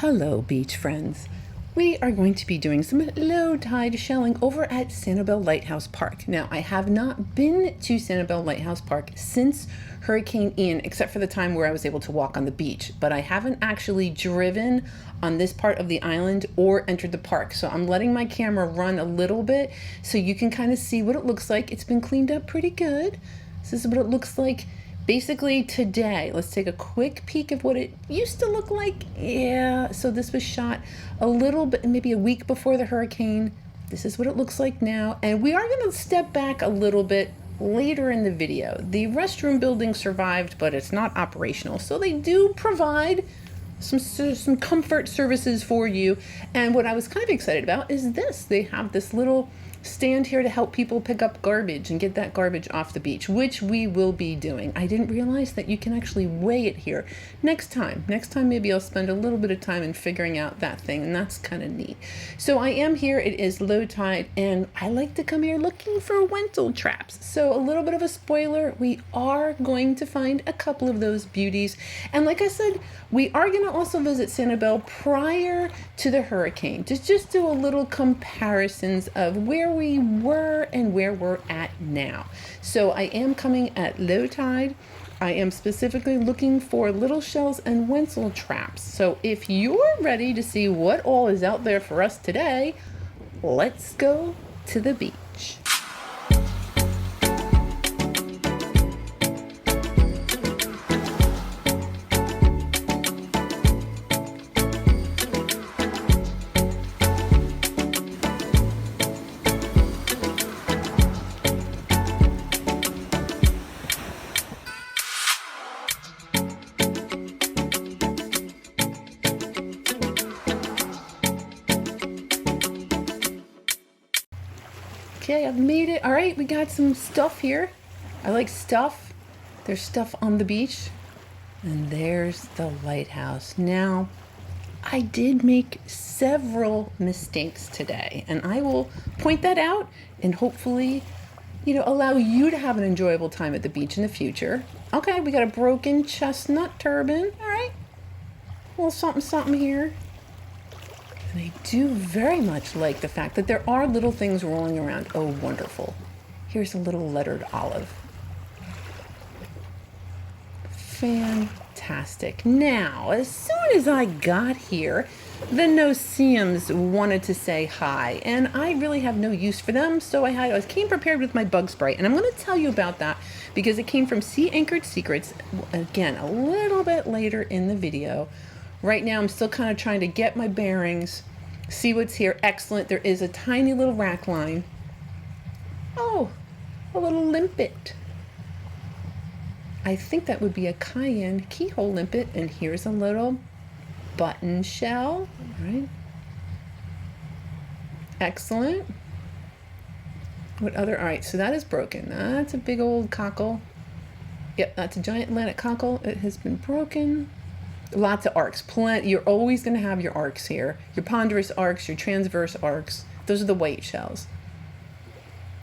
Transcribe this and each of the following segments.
Hello, beach friends. We are going to be doing some low tide shelling over at Sanibel Lighthouse Park. Now, I have not been to Sanibel Lighthouse Park since Hurricane Ian, except for the time where I was able to walk on the beach, but I haven't actually driven on this part of the island or entered the park. So I'm letting my camera run a little bit so you can kind of see what it looks like. It's been cleaned up pretty good. This is what it looks like basically today. Let's take a quick peek of what it used to look like. Yeah, so this was shot a little bit, maybe a week before the hurricane. This is what it looks like now. And we are going to step back a little bit later in the video. The restroom building survived, but it's not operational. So they do provide some comfort services for you. And what I was kind of excited about is this. They have this little stand here to help people pick up garbage and get that garbage off the beach, which we will be doing. I didn't realize that you can actually weigh it here. Next time maybe I'll spend a little bit of time in figuring out that thing, and that's kind of neat. So I am here, it is low tide, and I like to come here looking for Wentel traps. So a little bit of a spoiler, we are going to find a couple of those beauties. And like I said, we are going to also visit Sanibel prior to the hurricane to just do a little comparisons of where we were and where we're at now. So I am coming at low tide. I am specifically looking for little shells and Wentel traps. So if you're ready to see what all is out there for us today, let's go to the beach. Okay, I've made it. All right, we got some stuff here. I like stuff. There's stuff on the beach. And there's the lighthouse. Now, I did make several mistakes today, and I will point that out and hopefully, allow you to have an enjoyable time at the beach in the future. Okay, we got a broken chestnut turban. All right, a little something here. And I do very much like the fact that there are little things rolling around. Oh, wonderful. Here's a little lettered olive. Fantastic. Now, as soon as I got here, the no-see-ums wanted to say hi, and I really have no use for them, so I came prepared with my bug spray, and I'm going to tell you about that because it came from Sea Anchored Secrets, again, a little bit later in the video. Right now, I'm still kind of trying to get my bearings, see what's here. Excellent. There is a tiny little rack line. Oh, a little limpet. I think that would be a cayenne keyhole limpet. And here's a little button shell. All right. Excellent. What other? All right, so that is broken. That's a big old cockle. Yep, that's a giant Atlantic cockle. It has been broken. Lots of arcs. You're always going to have your arcs here. Your ponderous arcs, your transverse arcs. Those are the white shells.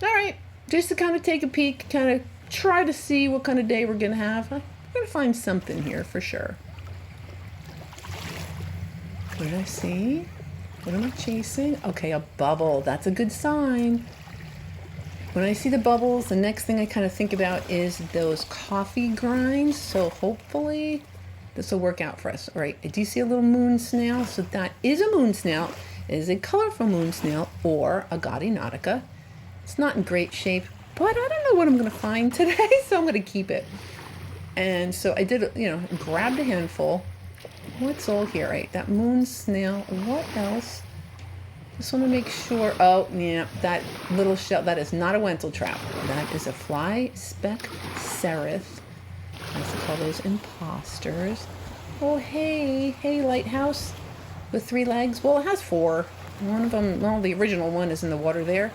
All right. Just to kind of take a peek, kind of try to see what kind of day we're going to have. We're going to find something here for sure. What did I see? What am I chasing? Okay, a bubble. That's a good sign. When I see the bubbles, the next thing I kind of think about is those coffee grinds. So hopefully this will work out for us. All right, I do see a little moon snail. So that is a moon snail. It is a colorful moon snail or a Gaudy nautica. It's not in great shape, but I don't know what I'm going to find today, so I'm going to keep it. And so I did, grabbed a handful. What's all here, right? That moon snail. What else? Just want to make sure. Oh, yeah, that little shell. That is not a Wentel trap. That is a fly speck seraph. I used to call those imposters. Oh, hey, Lighthouse with 3 legs. Well, it has 4. One of them, well, the original one is in the water there.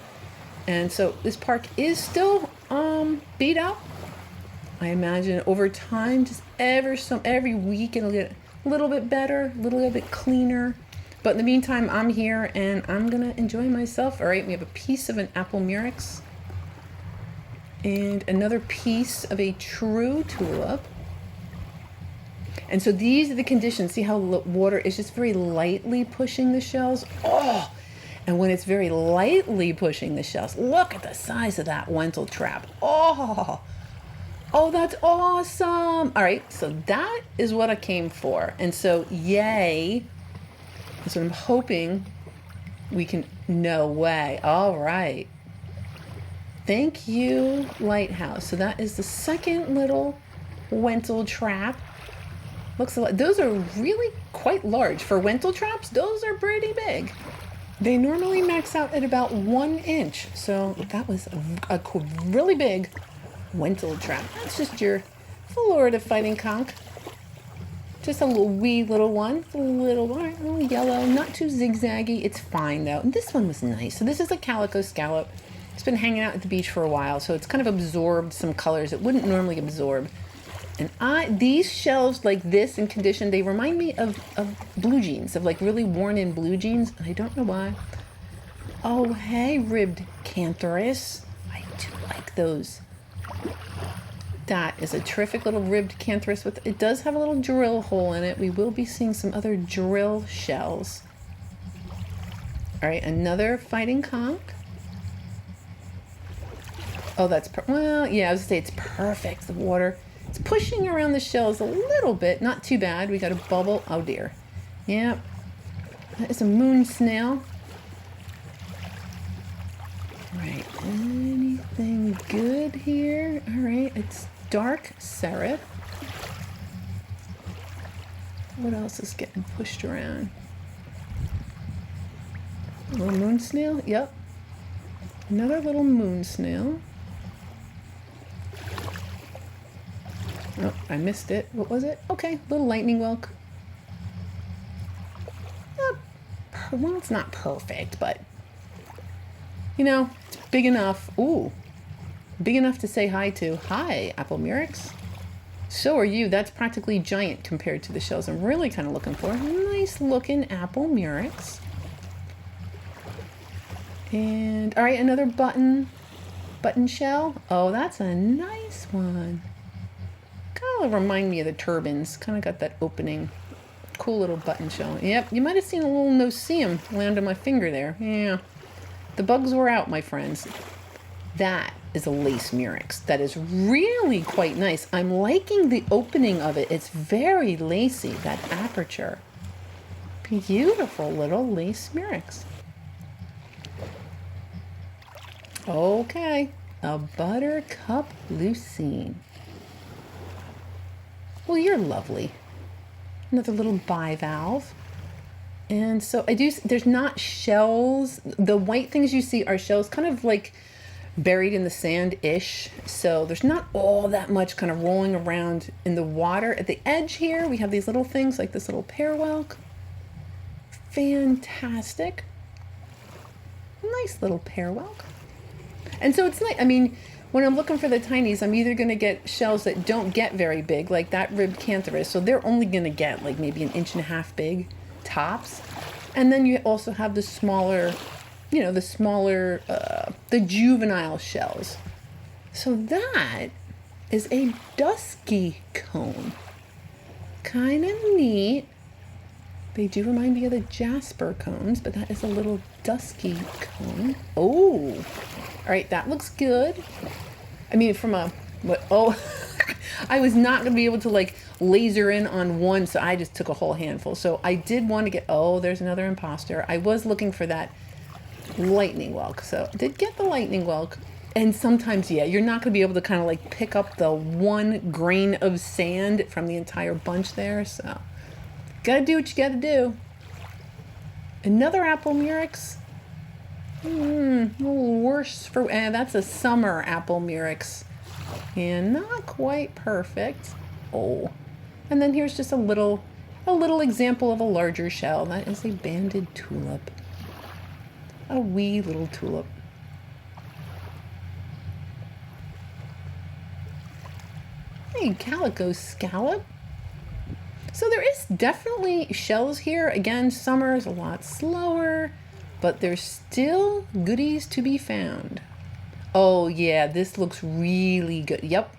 And so this park is still beat up. I imagine over time, just every week it'll get a little bit better, a little bit cleaner. But in the meantime, I'm here and I'm gonna enjoy myself. All right, we have a piece of an apple murex. And another piece of a true tulip. And so these are the conditions. See how water is just very lightly pushing the shells? Oh, and when it's very lightly pushing the shells, look at the size of that Wentel trap. Oh, oh, that's awesome. All right, so that is what I came for. And so, yay. That's what I'm hoping we can, no way. All right. Thank you, Lighthouse. So that is the second little Wentel trap. Looks like those are really quite large. For Wentel traps, those are pretty big. They normally max out at about 1 inch. So that was a really big Wentel trap. That's just your Florida fighting conch. Just a little wee little one. A little yellow, not too zigzaggy. It's fine though. And this one was nice. So this is a calico scallop. It's been hanging out at the beach for a while, so it's kind of absorbed some colors it wouldn't normally absorb. And these shells like this in condition, they remind me of blue jeans, of like really worn in blue jeans, and I don't know why. Oh, hey, ribbed cantharus. I do like those. That is a terrific little ribbed cantharus. It does have a little drill hole in it. We will be seeing some other drill shells. All right, another fighting conch. Oh, that's, well, yeah, I was gonna say it's perfect. The water, it's pushing around the shells a little bit. Not too bad. We got a bubble. Oh, dear. Yep. That is a moon snail. All right. Anything good here? All right. It's dark seraph. What else is getting pushed around? A little moon snail. Yep. Another little moon snail. Oh, I missed it. What was it? Okay, little lightning whelk. Well, it's not perfect, but you know, it's big enough. Ooh, big enough to say hi to. Hi, apple murex. So are you. That's practically giant compared to the shells I'm really kind of looking for. Nice looking apple murex. And all right, another button shell. Oh, that's a nice one. Kind of remind me of the turbans. Kind of got that opening. Cool little button shell. Yep, you might have seen a little no-see-em land on my finger there. Yeah, the bugs were out, my friends. That is a lace murex. That is really quite nice. I'm liking the opening of it. It's very lacy, that aperture. Beautiful little lace murex. Okay, a buttercup lucine. Well, you're lovely. Another little bivalve. And so I do, there's not shells. The white things you see are shells kind of like buried in the sand-ish. So there's not all that much kind of rolling around in the water. At the edge here, we have these little things like this little pear whelk. Fantastic. Nice little pear whelk. And so it's like, I mean, when I'm looking for the tinies, I'm either going to get shells that don't get very big, like that ribbed cantharus. So they're only going to get like maybe 1.5 inches big tops. And then you also have the smaller, you know, the juvenile shells. So that is a dusky cone. Kind of neat. They do remind me of the jasper cones, but that is a little dusky cone. Oh, all right, that looks good. I mean, from a, what, oh, I was not going to be able to like laser in on one, so I just took a whole handful. So I did want to get, oh, there's another imposter. I was looking for that lightning whelk. So I did get the lightning whelk. And sometimes, yeah, you're not going to be able to kind of like pick up the one grain of sand from the entire bunch there. So gotta do what you gotta do. Another apple murex. A little worse for, that's a summer apple murex. And not quite perfect. Oh. And then here's just a little example of a larger shell. That is a banded tulip. A wee little tulip. Hey, calico scallop. So there is definitely shells here. Again, summer is a lot slower, but there's still goodies to be found. Oh yeah, this looks really good. Yep.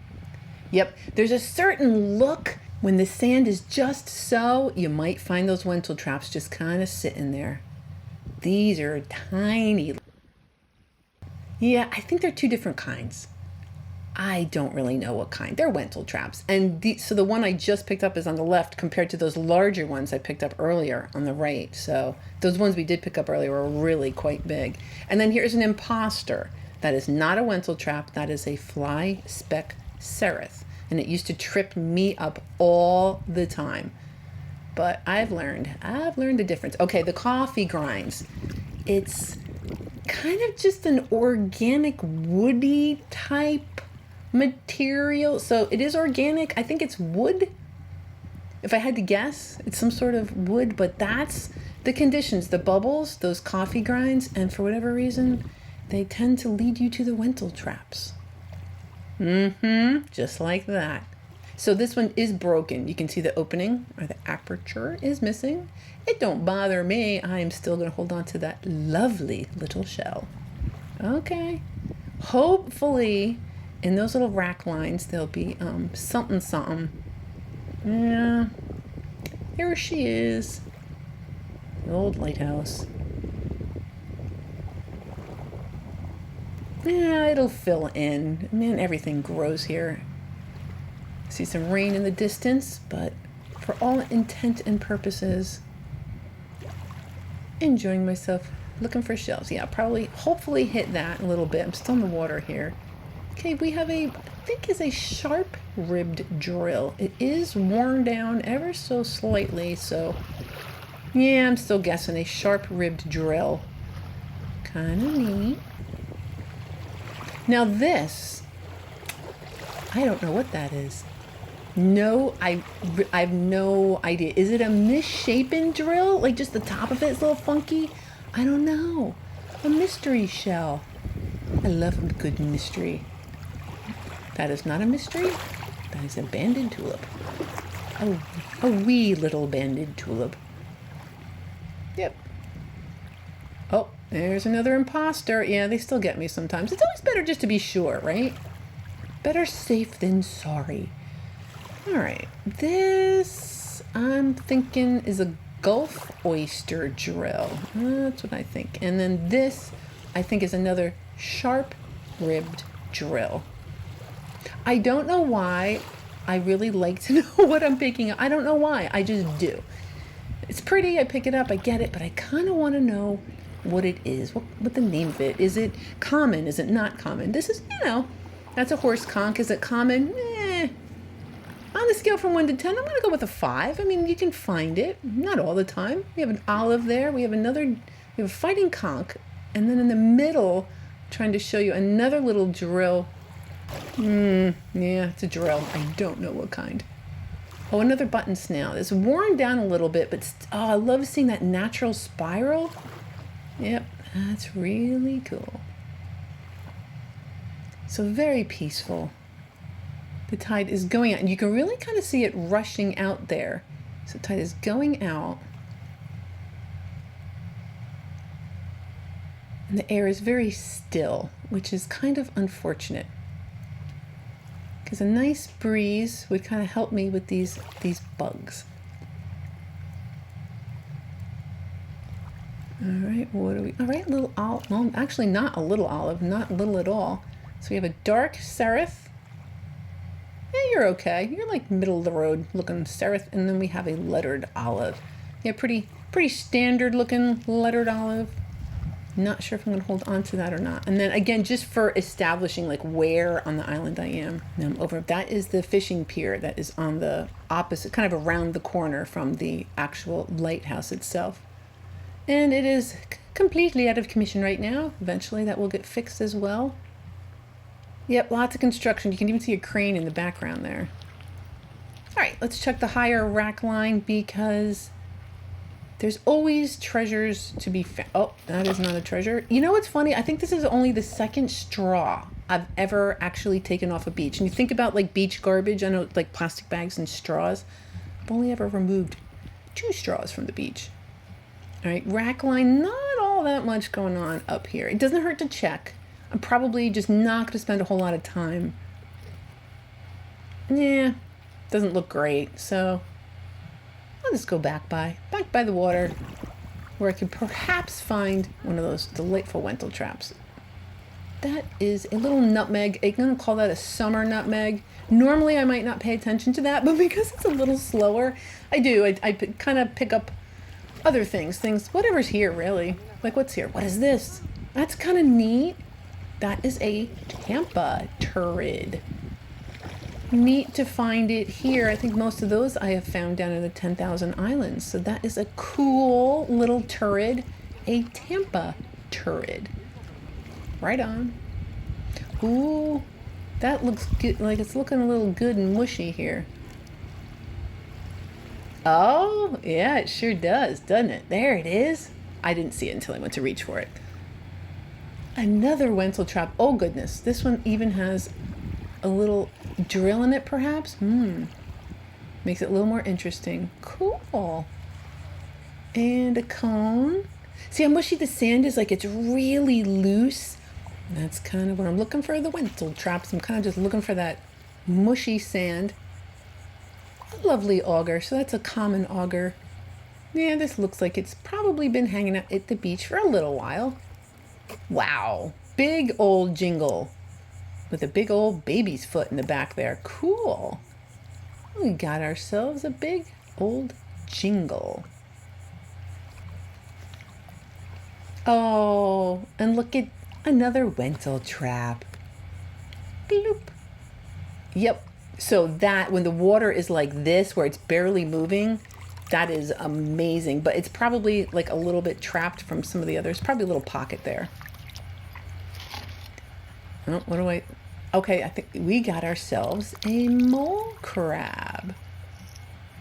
There's a certain look When the sand is just so, you might find those lentil traps just kind of sitting there. These are tiny. Yeah, I think they're two different kinds. I don't really know what kind. They're lentil traps. And so the one I just picked up is on the left compared to those larger ones I picked up earlier on the right. So those ones we did pick up earlier were really quite big. And then here's an imposter. That is not a lentil trap. That is a fly speck cerith. And it used to trip me up all the time. But I've learned the difference. Okay, the coffee grinds. It's kind of just an organic woody type material. So it is organic. I think it's wood. If I had to guess, it's some sort of wood, but that's the conditions, the bubbles, those coffee grinds, and for whatever reason, they tend to lead you to the lentil traps. Just like that. So this one is broken. You can see the opening or the aperture is missing. It don't bother me. I am still going to hold on to that lovely little shell. Okay. Hopefully in those little rack lines, there'll be something. Yeah. Here she is. The old lighthouse. Yeah, it'll fill in. Man, everything grows here. See some rain in the distance, but for all intent and purposes, enjoying myself, looking for shells. Yeah, hopefully hit that a little bit. I'm still in the water here. Okay, we have I think is a sharp-ribbed drill. It is worn down ever so slightly, so yeah, I'm still guessing a sharp-ribbed drill. Kind of neat. Now this, I don't know what that is. No, I have no idea. Is it a misshapen drill? Like just the top of it is a little funky? I don't know. A mystery shell. I love a good mystery. That is not a mystery. That is a banded tulip. A wee little banded tulip. Yep. Oh, there's another imposter. Yeah, they still get me sometimes. It's always better just to be sure, right? Better safe than sorry. All right, this I'm thinking is a Gulf oyster drill. That's what I think. And then this I think is another sharp-ribbed drill. I don't know why I really like to know what I'm picking up. I don't know why. I just do. It's pretty. I pick it up. I get it. But I kind of want to know what it is. What the name of it. Is it common? Is it not common? This is, that's a horse conch. Is it common? On the scale from 1 to 10, I'm going to go with a 5. I mean, you can find it. Not all the time. We have an olive there. We have a fighting conch. And then in the middle, trying to show you another little drill. Yeah, it's a drill. I don't know what kind. Oh, another button snail. It's worn down a little bit, but I love seeing that natural spiral. Yep, that's really cool. So very peaceful. The tide is going out, and you can really kind of see it rushing out there. So the tide is going out. And the air is very still, which is kind of unfortunate. Because a nice breeze would kind of help me with these bugs. All right, what are we? All right, little olive. Well, actually not a little olive, not little at all. So we have a dark serif. Yeah, you're okay. You're like middle of the road looking serif, and then we have a lettered olive. Yeah, pretty standard looking lettered olive. Not sure if I'm gonna hold on to that or not. And then again, just for establishing like where on the island I am. Now I'm over. That is the fishing pier that is on the opposite, kind of around the corner from the actual lighthouse itself. And it is completely out of commission right now. Eventually that will get fixed as well. Yep, lots of construction. You can even see a crane in the background there. All right, let's check the higher rack line because there's always treasures to be found. Oh, that is not a treasure. You know what's funny? I think this is only the second straw I've ever actually taken off a beach. And you think about like beach garbage, I know like plastic bags and straws. I've only ever removed 2 straws from the beach. All right, rack line, not all that much going on up here. It doesn't hurt to check. I'm probably just not going to spend a whole lot of time. Yeah, Doesn't look great. So I'll just go back by the water where I could perhaps find one of those delightful Wentel traps. That is a little nutmeg. I'm going to call that a summer nutmeg. Normally I might not pay attention to that, but because it's a little slower, I do. I kind of pick up other things, whatever's here really. Like what's here? What is this? That's kind of neat. That is a Tampa turrid. Neat to find it here. I think most of those I have found down in the 10,000 Islands. So that is a cool little turrid, a Tampa turrid. Right on. Ooh, that looks good. Like it's looking a little good and mushy here. Oh, yeah, it sure does, doesn't it? There it is. I didn't see it until I went to reach for it. Another Wentel trap. Oh, goodness. This one even has a little drill in it, perhaps. Makes it a little more interesting. Cool. And a cone. See how mushy the sand is? Like it's really loose. That's kind of what I'm looking for, the Wentel traps. I'm kind of just looking for that mushy sand. A lovely auger. So that's a common auger. Yeah, this looks like it's probably been hanging out at the beach for a little while. Wow. Big old jingle with a big old baby's foot in the back there. Cool. We got ourselves a big old jingle. Oh, and look at another Wentel trap. Bloop. Yep. So that when the water is like this, where it's barely moving, that is amazing. But it's probably like a little bit trapped from some of the others. Probably a little pocket there. Oh, what do I... Okay, I think we got ourselves a mole crab.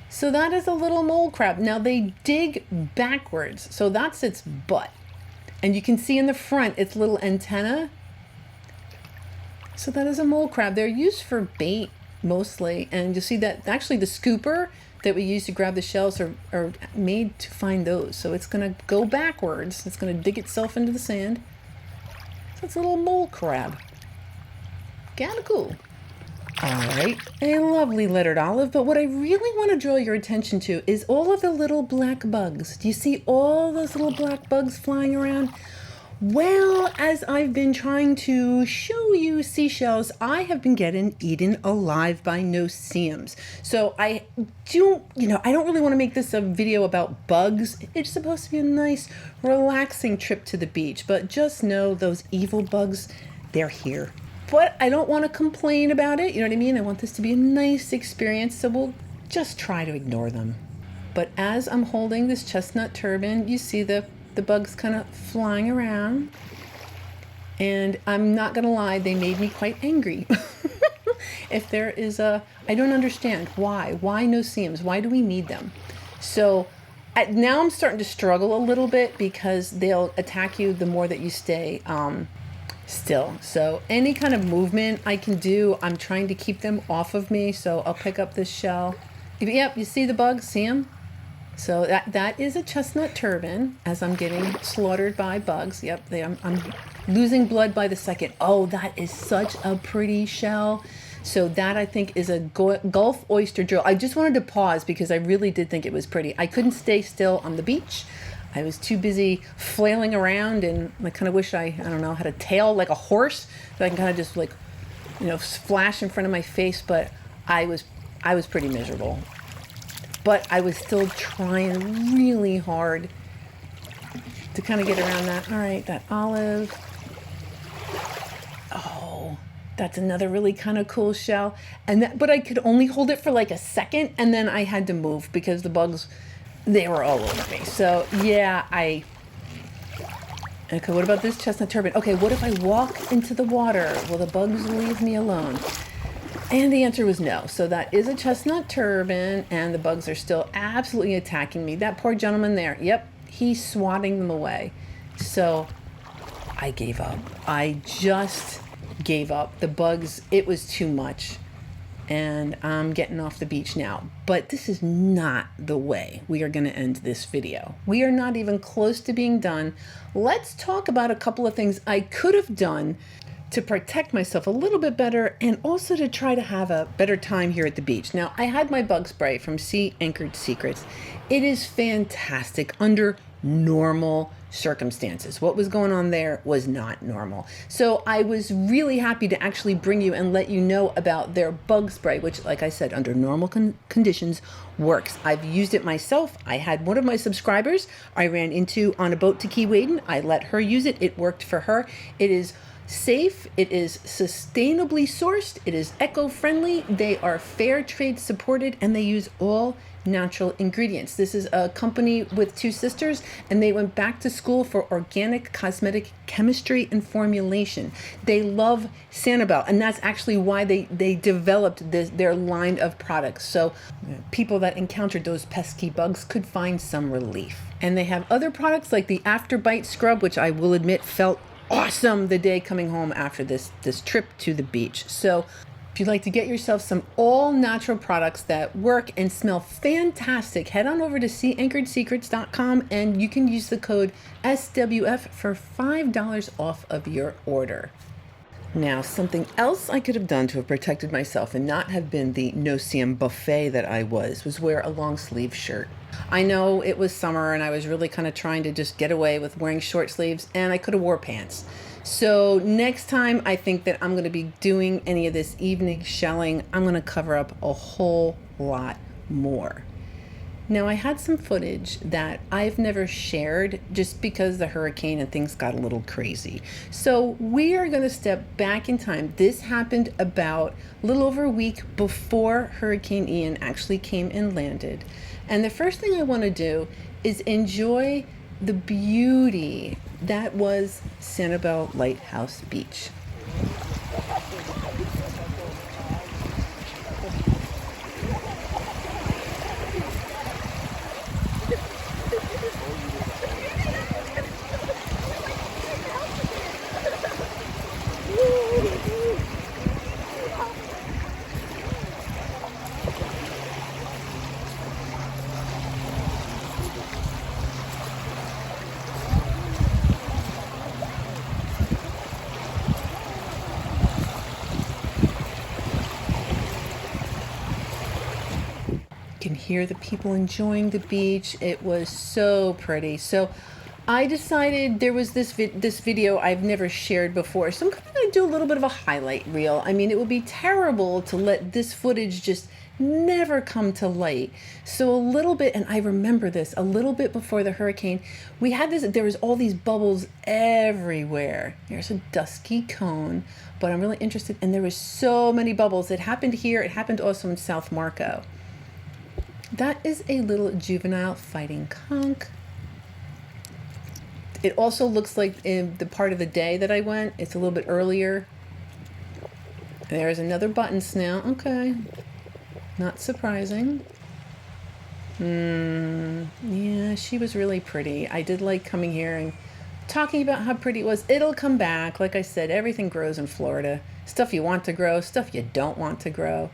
So that is a little mole crab. Now they dig backwards. So that's its butt. And you can see in the front its little antenna. So that is a mole crab. They're used for bait mostly. And you'll see that actually the scooper that we use to grab the shells are made to find those. So it's going to go backwards. It's going to dig itself into the sand. So it's a little mole crab. Kind of cool. All right, a lovely lettered olive, but what I really want to draw your attention to is all of the little black bugs. Do you see all those little black bugs flying around? Well, as I've been trying to show you seashells, I have been getting eaten alive by no-see-ums. So I don't really want to make this a video about bugs. It's supposed to be a nice, relaxing trip to the beach, but just know those evil bugs, they're here. But I don't want to complain about it, you know what I mean? I want this to be a nice experience, so we'll just try to ignore them. But as I'm holding this chestnut turban, you see the bugs kind of flying around. And I'm not going to lie, they made me quite angry. If there is I don't understand why. Why no-see-ums? Why do we need them? So now I'm starting to struggle a little bit because they'll attack you the more that you stay still. So any kind of movement I can do, I'm trying to keep them off of me. So I'll pick up this shell. Yep, you see the bugs? See them? So that is a chestnut turban as I'm getting slaughtered by bugs. Yep, I'm losing blood by the second. Oh, that is such a pretty shell. So that I think is a Gulf oyster drill. I just wanted to pause because I really did think it was pretty. I couldn't stay still on the beach. I was too busy flailing around, and I kind of wish I don't know, had a tail like a horse that I can kind of just flash in front of my face. But I was pretty miserable. But I was still trying really hard to kind of get around that. All right, that olive. Oh, that's another really kind of cool shell. But I could only hold it for like a second, and then I had to move because the bugs, they were all over me. So yeah, okay, what about this chestnut turban? Okay, what if I walk into the water? Will the bugs leave me alone? And the answer was no. So that is a chestnut turban, and the bugs are still absolutely attacking me. That poor gentleman there, yep, he's swatting them away. So I gave up. I just gave up. The bugs, it was too much. And I'm getting off the beach now. But this is not the way we are going to end this video. We are not even close to being done. Let's talk about a couple of things I could have done to protect myself a little bit better and also to try to have a better time here at the beach. Now, I had my bug spray from Sea Anchored Secrets. It is fantastic under normal circumstances. What was going on there was not normal. So I was really happy to actually bring you and let you know about their bug spray, which, like I said, under normal conditions works. I've used it myself. I had one of my subscribers I ran into on a boat to Key Waden. I let her use it. It worked for her. It is safe, it is sustainably sourced, it is eco-friendly, they are fair trade supported, and they use all natural ingredients. This is a company with two sisters, and they went back to school for organic cosmetic chemistry and formulation. They love Sanibel, and that's actually why they developed their line of products. So people that encountered those pesky bugs could find some relief. And they have other products like the Afterbite Scrub, which I will admit felt awesome the day coming home after this trip to the beach. So if you'd like to get yourself some all natural products that work and smell fantastic, head on over to SeaAnchoredSecrets.com and you can use the code SWF for $5 off of your order. Now, something else I could have done to have protected myself and not have been the no-see-em buffet that I was wear a long sleeve shirt. I know it was summer and I was really kind of trying to just get away with wearing short sleeves, and I could have wore pants. So next time I think that I'm going to be doing any of this evening shelling, I'm going to cover up a whole lot more. Now, I had some footage that I've never shared just because the hurricane and things got a little crazy. So we are going to step back in time. This happened about a little over a week before Hurricane Ian actually came and landed. And the first thing I want to do is enjoy the beauty that was Sanibel Lighthouse Beach. Can hear the people enjoying the beach. It was so pretty. So I decided there was this video I've never shared before, so I'm kind of going to do a little bit of a highlight reel. I mean, it would be terrible to let this footage just never come to light. So a little bit, and I remember this, a little bit before the hurricane, we had this, there was all these bubbles everywhere. There's a dusky cone, but I'm really interested, and there was so many bubbles. It happened here, it happened also in South Marco. That is a little juvenile fighting conch. It also looks like in the part of the day that I went, it's a little bit earlier. There's another button snail. Okay. Not surprising. Yeah, she was really pretty. I did like coming here and talking about how pretty it was. It'll come back. Like I said, everything grows in Florida. Stuff you want to grow, stuff you don't want to grow.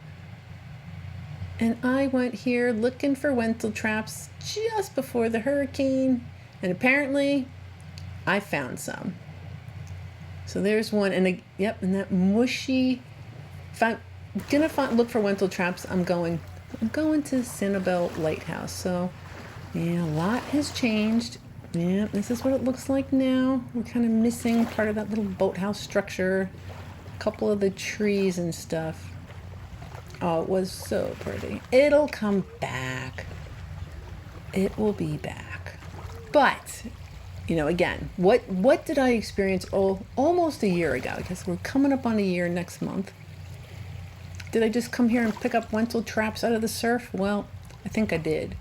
And I went here looking for Wentel traps just before the hurricane. And apparently, I found some. So there's one. And yep, and that mushy. If I'm going to look for Wentel traps, I'm going to Sanibel Lighthouse. So, yeah, a lot has changed. Yeah, this is what it looks like now. We're kind of missing part of that little boathouse structure. A couple of the trees and stuff. Oh, it was so pretty. It'll come back. It will be back. But, you know, again, what did I experience almost a year ago? Because we're coming up on a year next month. Did I just come here and pick up Wentel traps out of the surf? Well, I think I did.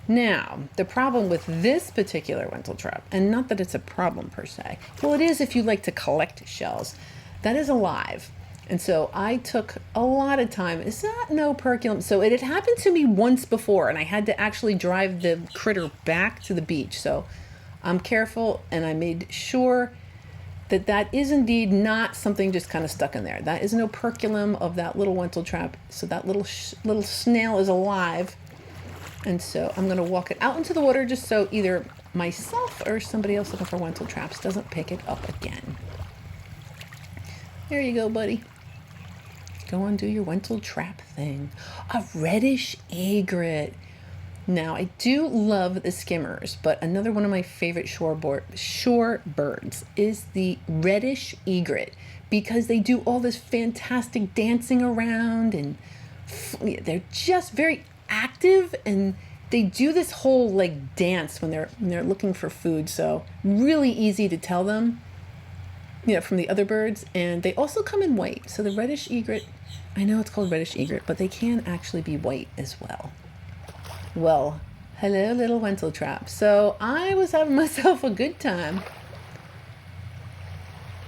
Now, the problem with this particular Wentel trap, and not that it's a problem per se, well, it is if you like to collect shells, that is alive. And so I took a lot of time. It's not no perculum. So it had happened to me once before, and I had to actually drive the critter back to the beach. So I'm careful, and I made sure that that is indeed not something just kind of stuck in there. That is no perculum of that little Wentel trap. So that little snail is alive. And so I'm going to walk it out into the water just so either myself or somebody else looking for Wentel traps doesn't pick it up again. There you go, buddy. Go on, do your Wenzel trap thing. A reddish egret. Now, I do love the skimmers, but another one of my favorite shore birds is the reddish egret, because they do all this fantastic dancing around, and they're just very active, and they do this whole like dance when they're looking for food. So really easy to tell them, from the other birds. And they also come in white. So the reddish egret, I know it's called reddish egret, but they can actually be white as well. Well, hello, little Wenzel trap. So I was having myself a good time.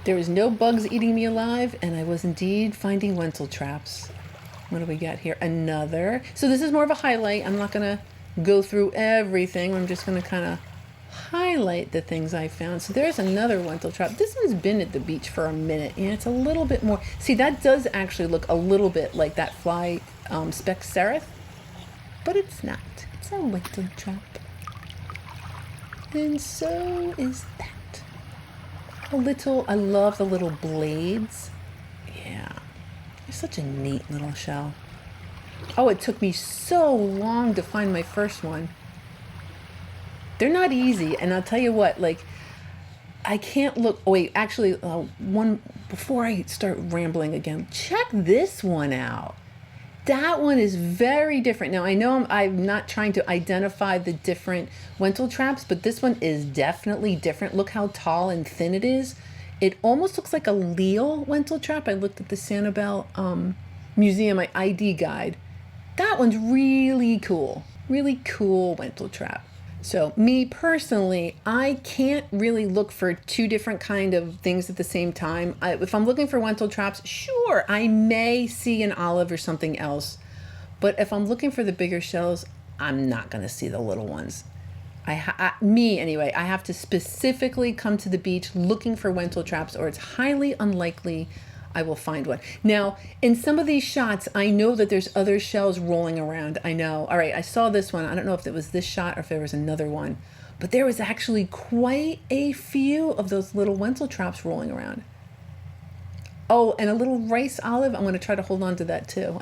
There was no bugs eating me alive, and I was indeed finding Wenzel traps. What do we got here? Another. So this is more of a highlight. I'm not going to go through everything. I'm just going to kind of highlight the things I found. So there's another Wenzel trap. This one's been at the beach for a minute, and it's a little bit more. See, that does actually look a little bit like that fly speck seraph, but it's not. It's a Wenzel trap. And so is that. I love the little blades. Yeah. They're such a neat little shell. Oh, it took me so long to find my first one. They're not easy, and I'll tell you what, like, I can't look. Oh, wait, actually, one before I start rambling again, check this one out. That one is very different. Now, I know I'm not trying to identify the different Wenzel traps, but this one is definitely different. Look how tall and thin it is. It almost looks like a Leo Wenzel trap. I looked at the Sanibel Museum ID guide. That one's really cool. Really cool Wenzel trap. So me personally, I can't really look for two different kind of things at the same time. If I'm looking for Wenzel traps, sure, I may see an olive or something else. But if I'm looking for the bigger shells, I'm not going to see the little ones. Me anyway, I have to specifically come to the beach looking for Wenzel traps, or it's highly unlikely I will find one. Now, in some of these shots, I know that there's other shells rolling around. I know. All right, I saw this one. I don't know if it was this shot or if there was another one, but there was actually quite a few of those little Wenzel traps rolling around. Oh, and a little rice olive. I'm going to try to hold on to that too.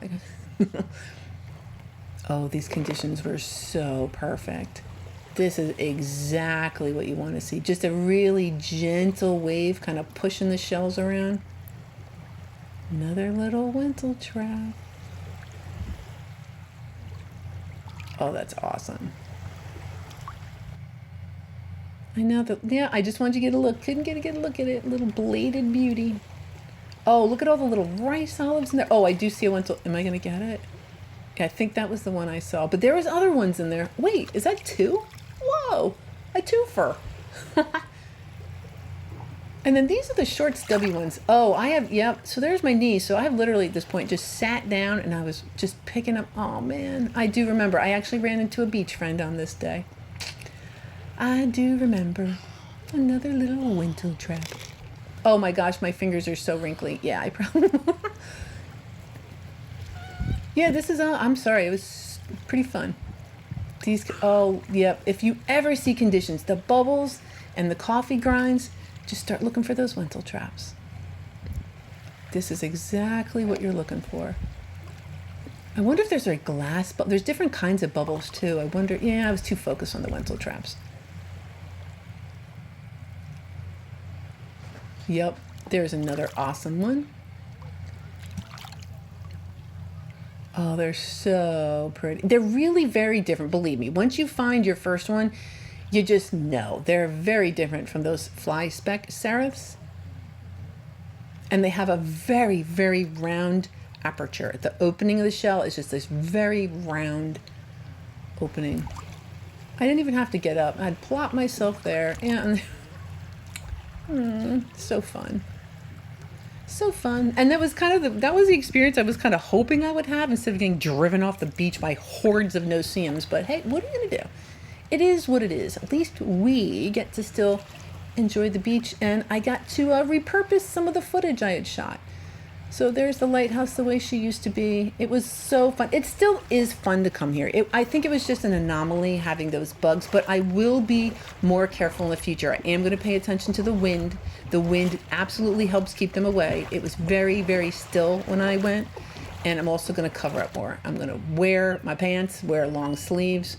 Oh, these conditions were so perfect. This is exactly what you want to see. Just a really gentle wave kind of pushing the shells around. Another little Wenzel trap. Oh, that's awesome. I know that, yeah, I just wanted you to get a look. Couldn't get a look at it. Little bladed beauty. Oh, look at all the little rice olives in there. Oh, I do see a Wenzel. Am I going to get it? Okay, I think that was the one I saw. But there was other ones in there. Wait, is that two? Whoa, a twofer. And then these are the short, stubby ones. Oh, I have, yep. So there's my knee. So I have literally at this point just sat down and I was just picking up. Oh, man. I do remember. I actually ran into a beach friend on this day. I do remember. Another little Wenzel trap. Oh, my gosh. My fingers are so wrinkly. Yeah, I probably... Yeah, this is... I'm sorry. It was pretty fun. These... Oh, yep. If you ever see conditions, the bubbles and the coffee grinds... Just start looking for those Wenzel traps. This is exactly what you're looking for. I wonder if there's a glass, but there's different kinds of bubbles too. I wonder, yeah, I was too focused on the Wenzel traps. Yep, there's another awesome one. Oh, they're so pretty. They're really very different, believe me. Once you find your first one, you just know they're very different from those fly speck seraphs. And they have a very, very round aperture. The opening of the shell is just this very round opening. I didn't even have to get up. I'd plop myself there and so fun. So fun. And that was kind of that was the experience I was kind of hoping I would have instead of getting driven off the beach by hordes of no-see-ums. But hey, what are you going to do? It is what it is. At least we get to still enjoy the beach, and I got to repurpose some of the footage I had shot. So there's the lighthouse the way she used to be. It was so fun. It still is fun to come here. I think it was just an anomaly having those bugs, but I will be more careful in the future. I am going to pay attention to the wind. The wind absolutely helps keep them away. It was very, very still when I went, and I'm also going to cover up more. I'm going to wear my pants, wear long sleeves,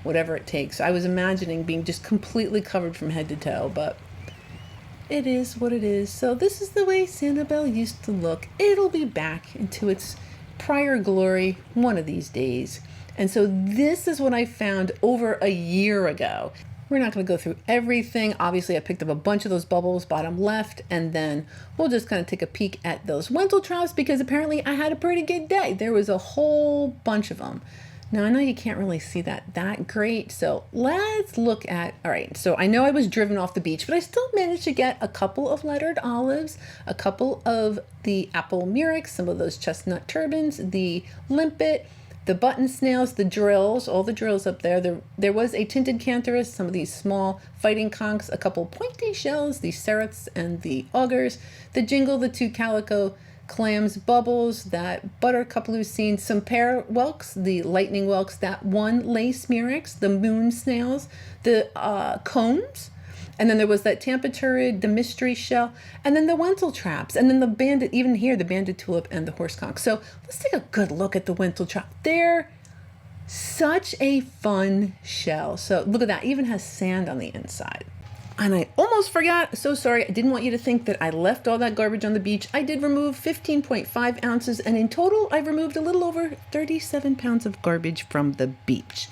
whatever it takes. I was imagining being just completely covered from head to toe, but it is what it is. So this is the way Sanibel used to look. It'll be back into its prior glory one of these days. And so this is what I found over a year ago. We're not going to go through everything. Obviously, I picked up a bunch of those bubbles, bottom left, and then we'll just kind of take a peek at those Wenzel traps because apparently I had a pretty good day. There was a whole bunch of them. Now, I know you can't really see that great, so let's look at, all right, so I know I was driven off the beach, but I still managed to get a couple of lettered olives, a couple of the apple murex, some of those chestnut turbans, the limpet, the button snails, the drills, all the drills up there. There was a tinted cantharus, some of these small fighting conchs, a couple pointy shells, the cerats and the augurs, the jingle, the two calico clams, bubbles, that buttercup lucine, some pear whelks, the lightning whelks, that one lace murex, the moon snails, the combs, and then there was that tampa turrid, the mystery shell, and then the Wenzel traps, and then the banded, even here, the banded tulip and the horse conch. So let's take a good look at the Wenzel trap. They're such a fun shell. So look at that, even has sand on the inside. And I almost forgot, so sorry, I didn't want you to think that I left all that garbage on the beach. I did remove 15.5 ounces, and in total, I removed a little over 37 pounds of garbage from the beach.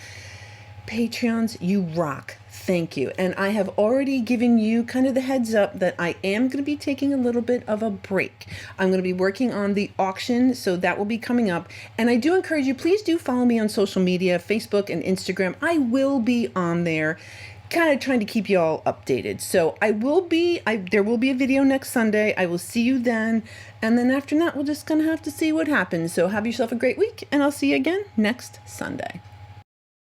Patreons, you rock. Thank you. And I have already given you kind of the heads up that I am going to be taking a little bit of a break. I'm going to be working on the auction, so that will be coming up. And I do encourage you, please do follow me on social media, Facebook and Instagram. I will be on there, kind of trying to keep you all updated. So there will be a video next Sunday. I will see you then. And then after that, we're just going to have to see what happens. So have yourself a great week, and I'll see you again next Sunday.